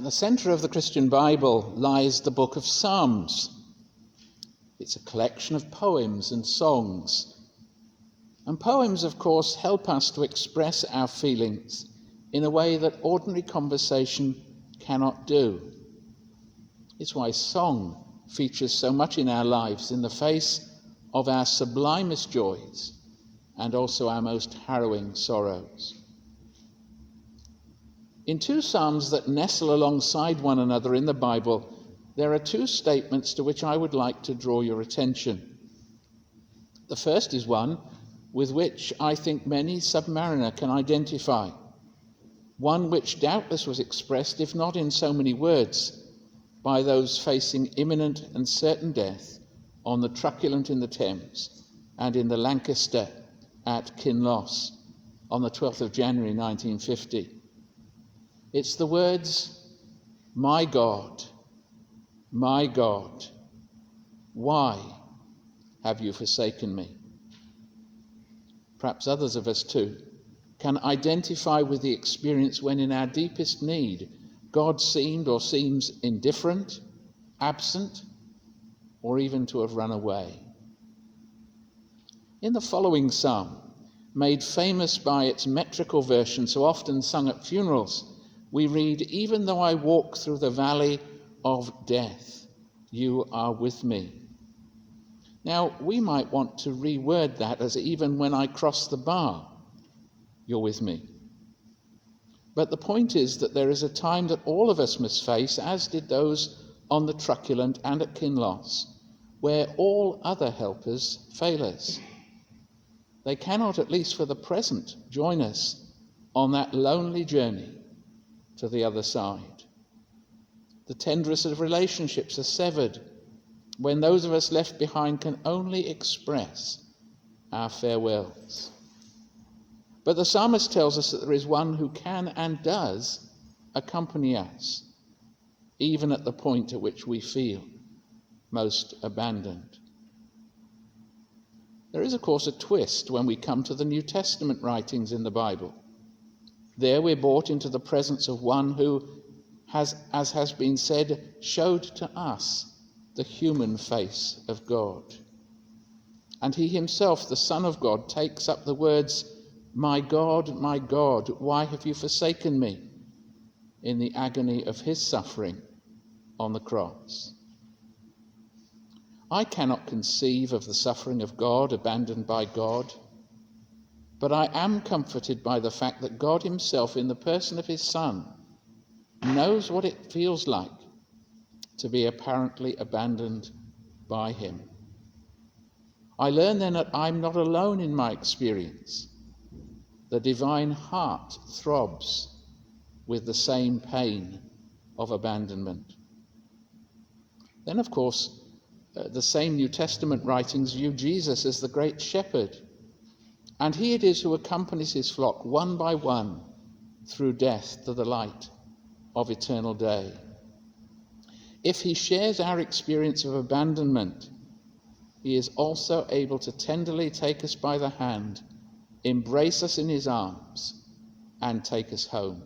At the centre of the Christian Bible lies the book of Psalms. It's a collection of poems and songs. And poems, of course, help us to express our feelings in a way that ordinary conversation cannot do. It's why song features so much in our lives in the face of our sublimest joys and also our most harrowing sorrows. In two psalms that nestle alongside one another in the Bible, there are two statements to which I would like to draw your attention. The first is one with which I think many submariner can identify, one which doubtless was expressed, if not in so many words, by those facing imminent and certain death on the Truculent in the Thames and in the Lancaster at Kinloss on the 12th of January 1950. It's the words, my God, why have you forsaken me?" Perhaps others of us too can identify with the experience when in our deepest need, God seemed or seems indifferent, absent, or even to have run away. In the following psalm, made famous by its metrical version so often sung at funerals, we read, "Even though I walk through the valley of death, you are with me." Now, we might want to reword that as "even when I cross the bar, you're with me." But the point is that there is a time that all of us must face, as did those on the Truculent and at Kinloss, where all other helpers fail us. They cannot, at least for the present, join us on that lonely journey to the other side. The tenderest of relationships are severed when those of us left behind can only express our farewells. But the psalmist tells us that there is one who can and does accompany us, even at the point at which we feel most abandoned. There is, of course, a twist when we come to the New Testament writings in the Bible. There we're brought into the presence of one who, as has been said, showed to us the human face of God. And he himself, the Son of God, takes up the words, my God, why have you forsaken me?" in the agony of his suffering on the cross. I cannot conceive of the suffering of God, abandoned by God, but I am comforted by the fact that God himself, in the person of his Son, knows what it feels like to be apparently abandoned by him. I learn then that I'm not alone in my experience. The divine heart throbs with the same pain of abandonment. Then, of course, the same New Testament writings view Jesus as the great shepherd, and he it is who accompanies his flock one by one through death to the light of eternal day. If he shares our experience of abandonment, he is also able to tenderly take us by the hand, embrace us in his arms, and take us home.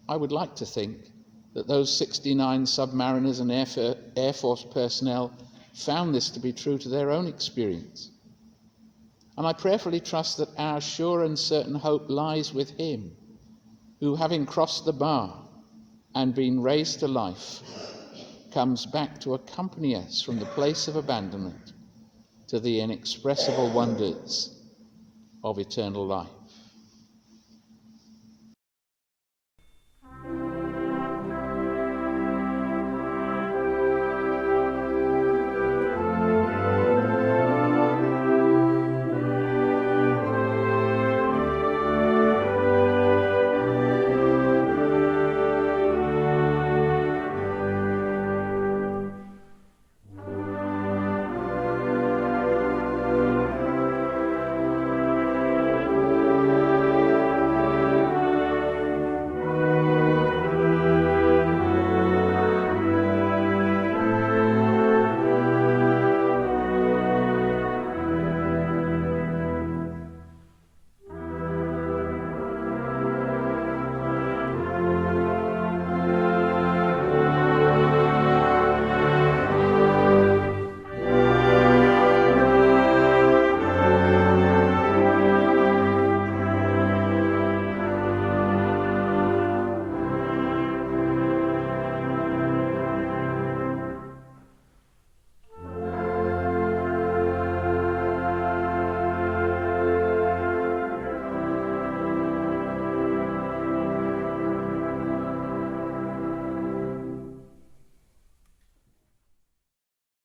I would like to think that those 69 submariners and Air Force personnel found this to be true to their own experience. And I prayerfully trust that our sure and certain hope lies with him, who, having crossed the bar and been raised to life, comes back to accompany us from the place of abandonment to the inexpressible wonders of eternal life.